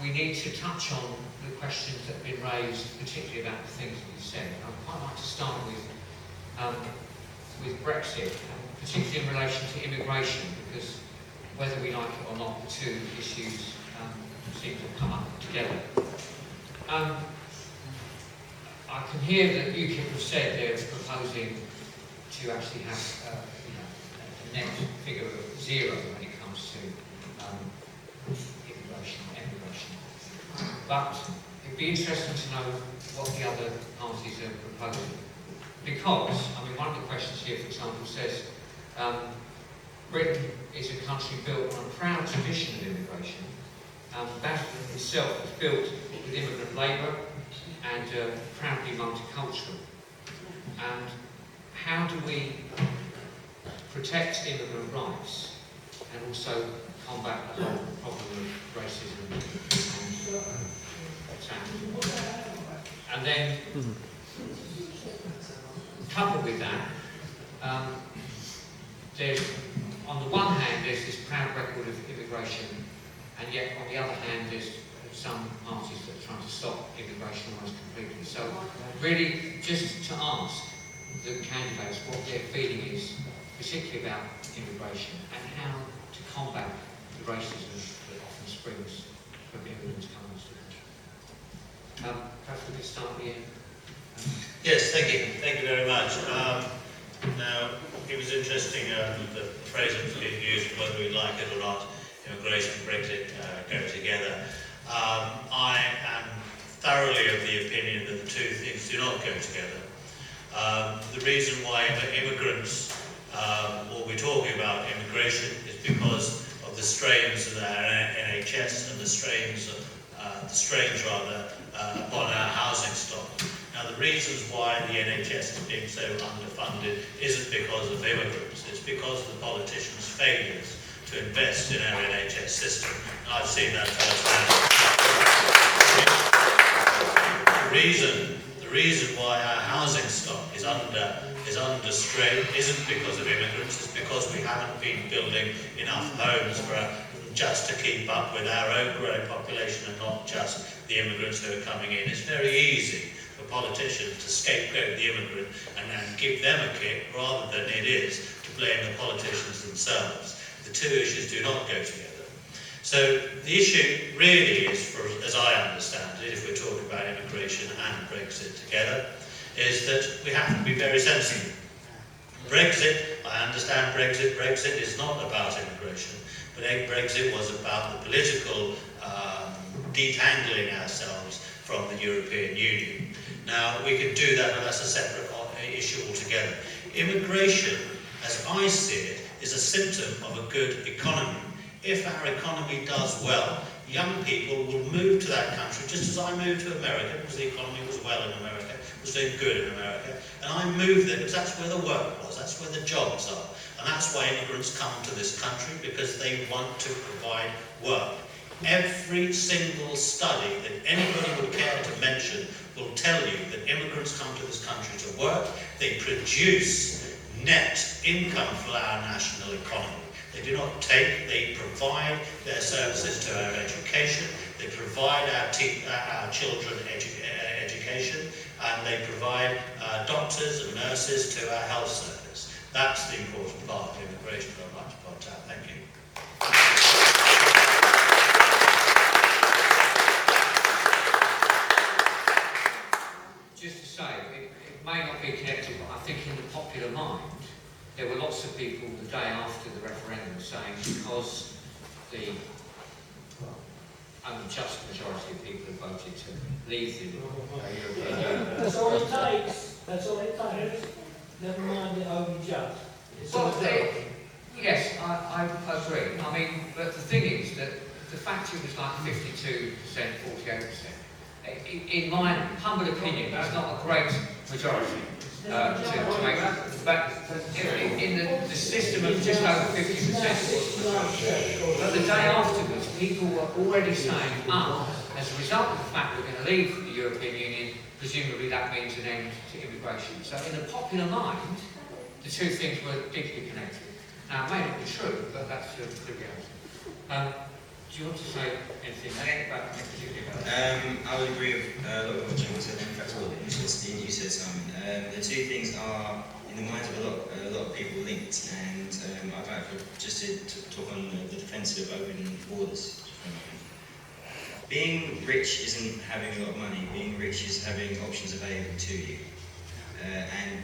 we need to touch on the questions that have been raised, particularly about the things that you said. I'd quite like to start with Brexit, particularly in relation to immigration, because whether we like it or not, the two issues seem to come up together. I can hear that UKIP have said they're proposing to actually have a net figure of 0 when it comes to immigration and emigration. But it'd be interesting to know what the other parties are proposing. Because, I mean, one of the questions here, for example, says Britain is a country built on a proud tradition of immigration. Basildon itself was built with immigrant labour and proudly multicultural. And how do we protect immigrant rights and also combat the whole problem of racism and then coupled with that, there's, on the one hand, there's this proud record of immigration, and yet on the other hand, there's some parties that are trying to stop immigration almost completely. So really, just to ask the candidates what their feeling is, particularly about immigration, and how to combat the racism that often springs from immigrants coming to the country. Perhaps we could start here. Yes, thank you. Thank you very much. Now, it was interesting the phrase that was being used, whether we like it or not, immigration and Brexit go together. I am thoroughly of the opinion that the two things do not go together. The reason why immigrants, or we're talking about immigration, is because of the strains of our NHS and the strains upon our housing stock. Now, the reasons why the NHS is being so underfunded isn't because of immigrants, it's because of the politicians' failures to invest in our NHS system. And I've seen that firsthand. The reason why our housing stock is under strain isn't because of immigrants, it's because we haven't been building enough homes for just to keep up with our own growing population and not just the immigrants who are coming in. It's very easy for politicians to scapegoat the immigrant and give them a kick rather than it is to blame the politicians themselves. The two issues do not go together. So the issue really is, as I understand it, if we're talking about immigration and Brexit together, is that we have to be very sensible. Brexit, I understand Brexit. Brexit is not about immigration, but Brexit was about the political detangling ourselves from the European Union. Now, we can do that, but that's a separate issue altogether. Immigration, as I see it, is a symptom of a good economy. If our economy does well, young people will move to that country, just as I moved to America, because the economy was well in America, was doing good in America, and I moved there because that's where the work was, that's where the jobs are. And that's why immigrants come to this country, because they want to provide work. Every single study that anybody would care to mention will tell you that immigrants come to this country to work. They produce net income for our national economy. They do not take, they provide their services to our education, they provide our children education, and they provide doctors and nurses to our health service. That's the important part of immigration that I'd like to point out. Thank you. Just to say, it may not be connected, but I think in the popular mind, there were lots of people the day after the referendum saying because the unjust majority of people have voted to leave the European Union. That's all it takes. That's all it takes. Never mind the only just. Well, yes, I agree. I mean, but the thing is that the fact it was like 52%, 48%, in my humble opinion, that's not a great majority to make that. But in the system of just over 50%, but the day afterwards, people were already saying, as a result of the fact we're going to leave the European Union, presumably that means an end to immigration. So in the popular mind, the two things were deeply connected. Now, it may not be true, but that's the reality. Do you want to say anything about particularly about that? I would agree with a lot of what John said. In fact, what you said, Simon. The two things are in the minds of a lot of people linked, and I'd like just to talk on the defence of open borders. Being rich isn't having a lot of money. Being rich is having options available to you, and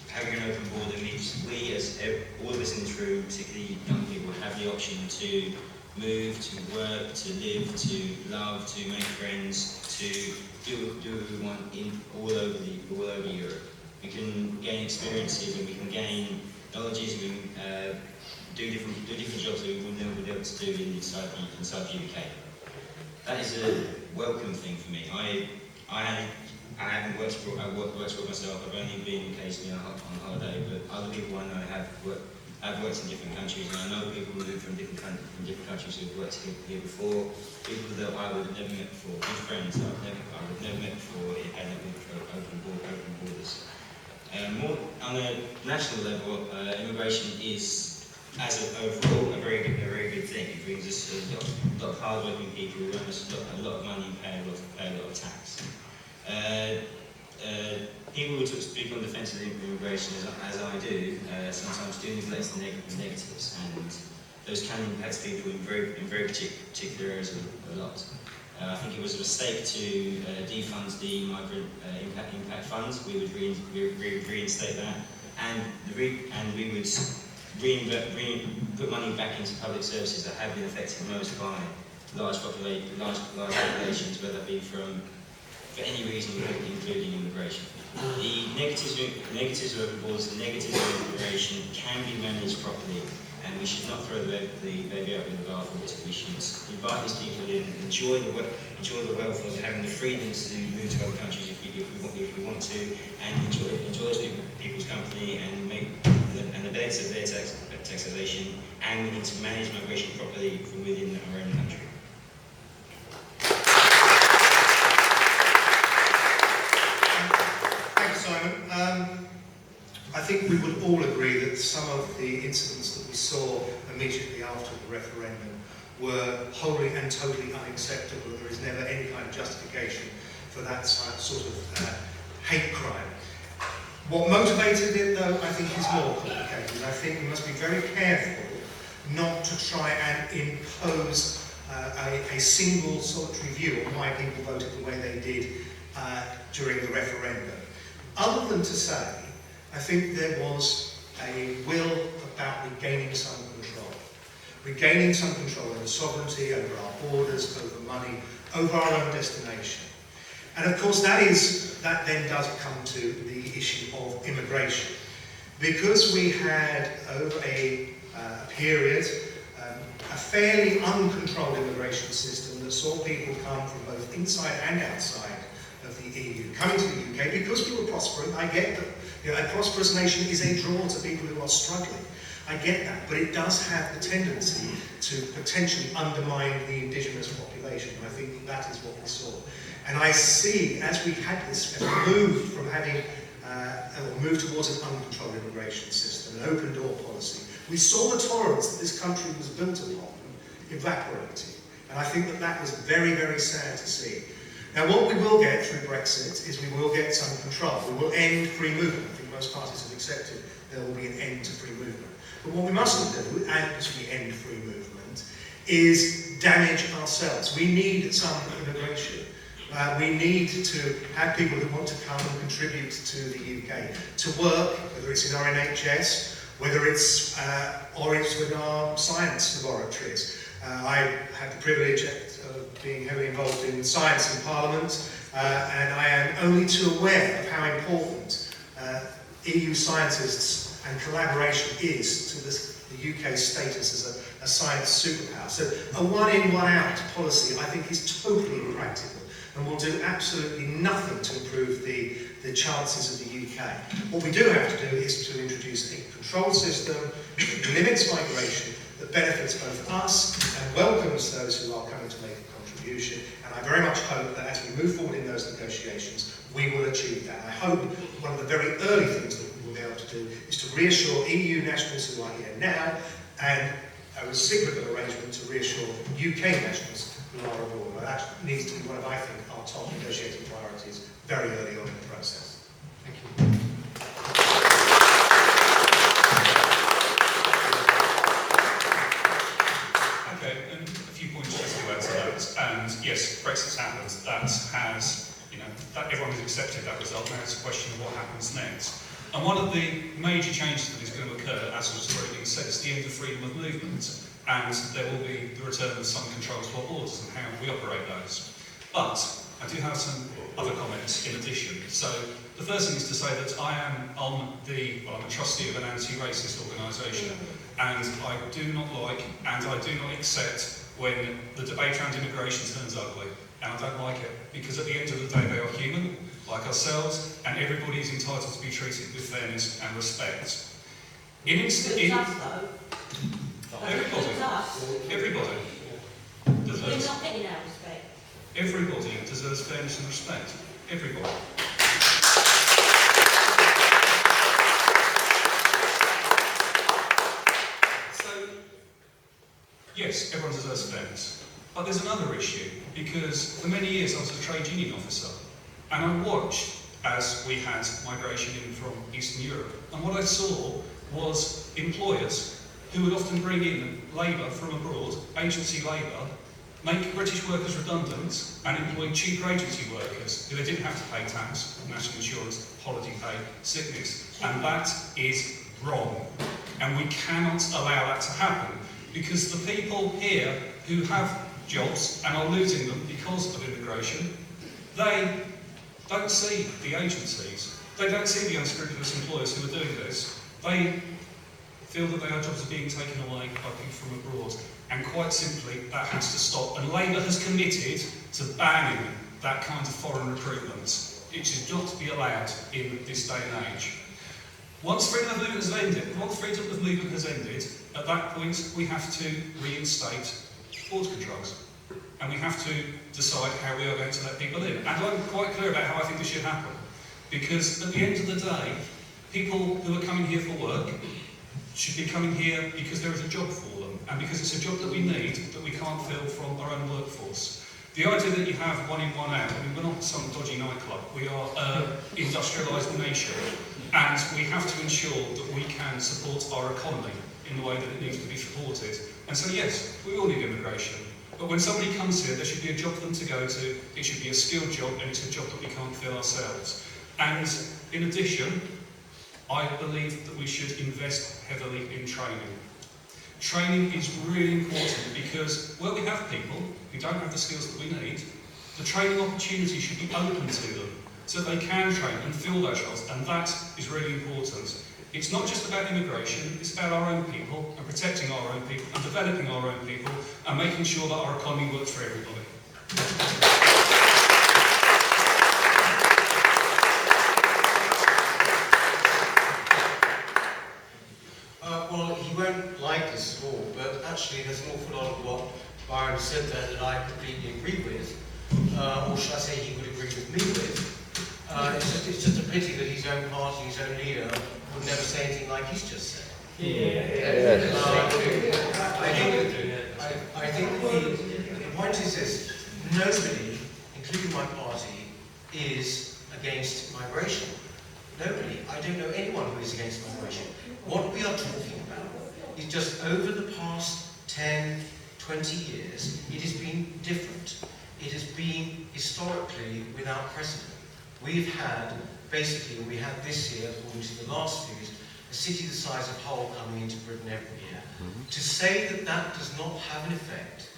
having an open border means we, as all of us in this room, particularly young people, have the option to move, to work, to live, to love, to make friends, to do what we want all over Europe. We can gain experiences and we can gain knowledges. We can do different jobs that we would never be able to do inside the UK. That is a welcome thing for me. I haven't worked for myself. I've only been occasionally on holiday, but other people I know have worked in different countries, and I know people who live from different countries who have worked here before, people that I would have never met before, good friends I would have never met before it hadn't been for open borders. More on a national level, immigration is, as overall, a very good thing. It brings us a lot of hard-working people who earn us a lot of money and pay a lot of tax. People who speak on defence of immigration, as I do, sometimes do neglect the negatives, and those can impact people in very particular areas a lot. I think it was a mistake to defund the migrant impact funds. We would reinstate that, and we would put money back into public services that have been affected most by large populations, whether that be for any reason, including immigration. The negatives of open borders, the negatives of immigration can be managed properly, and we should not throw the baby out with the bathwater. We should invite these people in, enjoy the wealth of having the freedoms to move to other countries if we want to, and enjoy those people's company and the benefits of their taxation. And we need to manage migration properly from within our own country. I think we would all agree that some of the incidents that we saw immediately after the referendum were wholly and totally unacceptable. There is never any kind of justification for that sort of hate crime. What motivated it, though, I think is more complicated. I think we must be very careful not to try and impose a single solitary view on why people voted the way they did during the referendum. Other than to say, I think there was a will about regaining some control. Regaining some control over sovereignty, over our borders, over money, over our own destination. And of course that then does come to the issue of immigration. Because we had, over a period, a fairly uncontrolled immigration system that saw people come from both inside and outside of the EU, coming to the UK because we were prospering. I get that a prosperous nation is a draw to people who are struggling. I get that, but it does have the tendency to potentially undermine the indigenous population, and I think that is what we saw. And I see, as we had this, as we moved from having, moved towards an uncontrolled immigration system, an open door policy, we saw the tolerance that this country was built upon evaporating. And I think that was very, very sad to see. Now, what we will get through Brexit is we will get some control. We will end free movement. I think most parties have accepted there will be an end to free movement. But what we mustn't do, as we end free movement, is damage ourselves. We need some immigration. We need to have people who want to come and contribute to the UK, to work, whether it's in our NHS, whether it's with our science laboratories. I had the privilege of being heavily involved in science in Parliament, and I am only too aware of how important EU scientists and collaboration is to the UK's status as a science superpower. So a one-in, one-out policy, I think, is totally impractical and will do absolutely nothing to improve the chances of the UK. What we do have to do is to introduce a control system that limits migration, that benefits both us and welcomes those who are coming to make a contribution. And I very much hope that as we move forward in those negotiations, we will achieve that. I hope one of the very early things that we will be able to do is to reassure EU nationals who are here now and a reciprocal arrangement to reassure UK nationals who are abroad. Now, that needs to be one of, I think, our top negotiating priorities very early on in the process. Thank you. Okay, and a few points just to add to that. And yes, Brexit's happened. That has, that everyone has accepted that result. Now it's a question of what happens next. And one of the major changes that is going to occur, as was already been said, is the end of freedom of movement. And there will be the return of some controls to our borders and how we operate those. But I do have some other comments in addition. So the first thing is to say that I am I'm a trustee of an anti-racist organisation, and I do not like and I do not accept when the debate around immigration turns ugly. And I don't like it, because at the end of the day they are human, like ourselves, and everybody is entitled to be treated with fairness and respect. Everybody deserves. We're not getting our respect. Everybody deserves fairness and respect. Everybody. So, yes, everyone deserves fairness. But there's another issue, because for many years I was a trade union officer, and I watched as we had migration in from Eastern Europe. And what I saw was employers who would often bring in labour from abroad, agency labour, make British workers redundant and employ cheaper agency workers who they didn't have to pay tax, national insurance, holiday pay, sickness. And that is wrong. And we cannot allow that to happen, because the people here who have jobs and are losing them because of immigration, they don't see the agencies. They don't see the unscrupulous employers who are doing this. They feel that their jobs are being taken away by people from abroad. And quite simply, that has to stop. And Labour has committed to banning that kind of foreign recruitment. It should not be allowed in this day and age. Once freedom of movement has ended, at that point we have to reinstate border controls. And we have to decide how we are going to let people in. And I'm quite clear about how I think this should happen. Because at the end of the day, people who are coming here for work should be coming here because there is a job for them, and because it's a job that we need, that we can't fill from our own workforce. The idea that you have one in, one out, I mean, we're not some dodgy nightclub, we are an industrialised nation, and we have to ensure that we can support our economy in the way that it needs to be supported. And so yes, we all need immigration. But when somebody comes here, there should be a job for them to go to, it should be a skilled job, and it's a job that we can't fill ourselves. And in addition, I believe that we should invest heavily in training. Training is really important, because where we have people who don't have the skills that we need, the training opportunities should be open to them so that they can train and fill those roles, and that is really important. It's not just about immigration, it's about our own people and protecting our own people and developing our own people and making sure that our economy works for everybody. Well, he won't like this at all, but actually there's an awful lot of what Byron said there that I completely agree with, or should I say he would agree with me with. It's just a pity that his own party, his own leader, would never say anything like he's just said. I think the point is this: nobody, including my party, is against migration. Nobody. I don't know anyone who is against migration. What we are talking about is just over the past 10, 20 years, it has been different. It has been historically without precedent. We've had, basically, we had this year, according to the last figures, a city the size of Hull coming into Britain every year. To say that that does not have an effect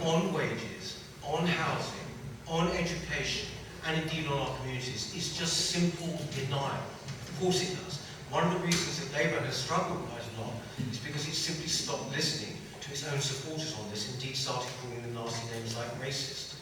on wages, on housing, on education, and indeed on our communities is just simple denial. Of course it does. One of the reasons that Labour has struggled quite a lot is because it simply stopped listening to its own supporters on this, indeed started calling them nasty names like racist.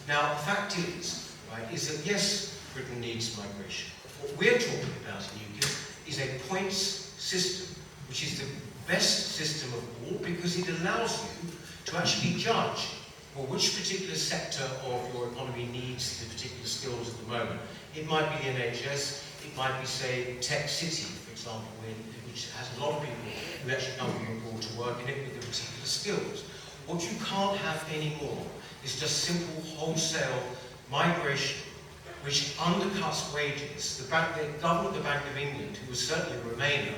Now, the fact is, right, is that yes, Britain needs migration. What we're talking about in UKIP is a points system, which is the best system of all because it allows you to actually judge well, which particular sector of your economy needs the particular skills at the moment. It might be the NHS, it might be, say, Tech City, for example, in which has a lot of people who actually come from abroad to work in it with the particular skills. What you can't have anymore is just simple wholesale migration which undercuts wages. The governor of the Bank of England, who was certainly a Remainer,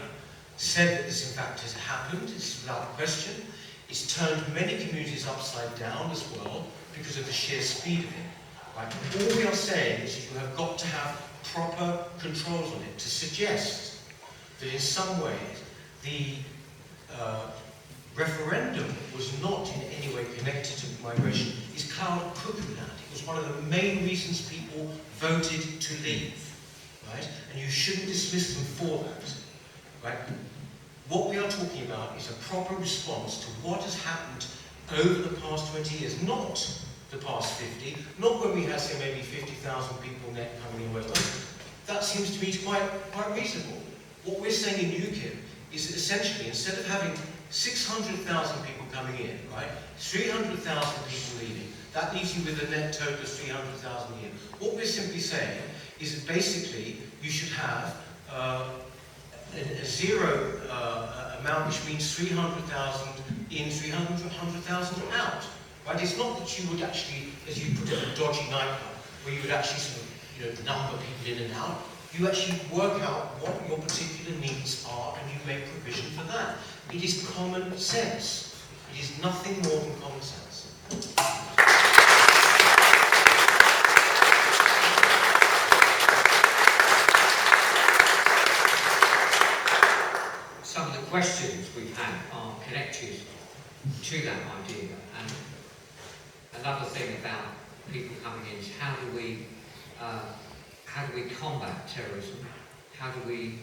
said that this in fact has happened. It's without question. It's turned many communities upside down as well because of the sheer speed of it. Right? All we are saying is that you have got to have proper controls on it to suggest that in some ways the referendum was not in any way connected to migration is cloud of cuckoo land. It was one of the main reasons people voted to leave, right? And you shouldn't dismiss them for that, right? What we are talking about is a proper response to what has happened over the past 20 years, not the past 50, not when we had, say, maybe 50,000 people net coming in West London. That seems to me quite reasonable. What we're saying in UKIP is that essentially, instead of having 600,000 people coming in, right, 300,000 people leaving, that leaves you with a net total of 300,000 a year. What we're simply saying is that basically you should have a zero amount, which means 300,000 in, 300,000 out. Right? It's not that you would actually, as you put it, a dodgy nightclub, where you would actually sort of, number people in and out. You actually work out what your particular needs are, and you make provision for that. It is common sense. It is nothing more than common sense. Some of the questions we've had are connected to that idea, and another thing about people coming in is how do we combat terrorism? How do we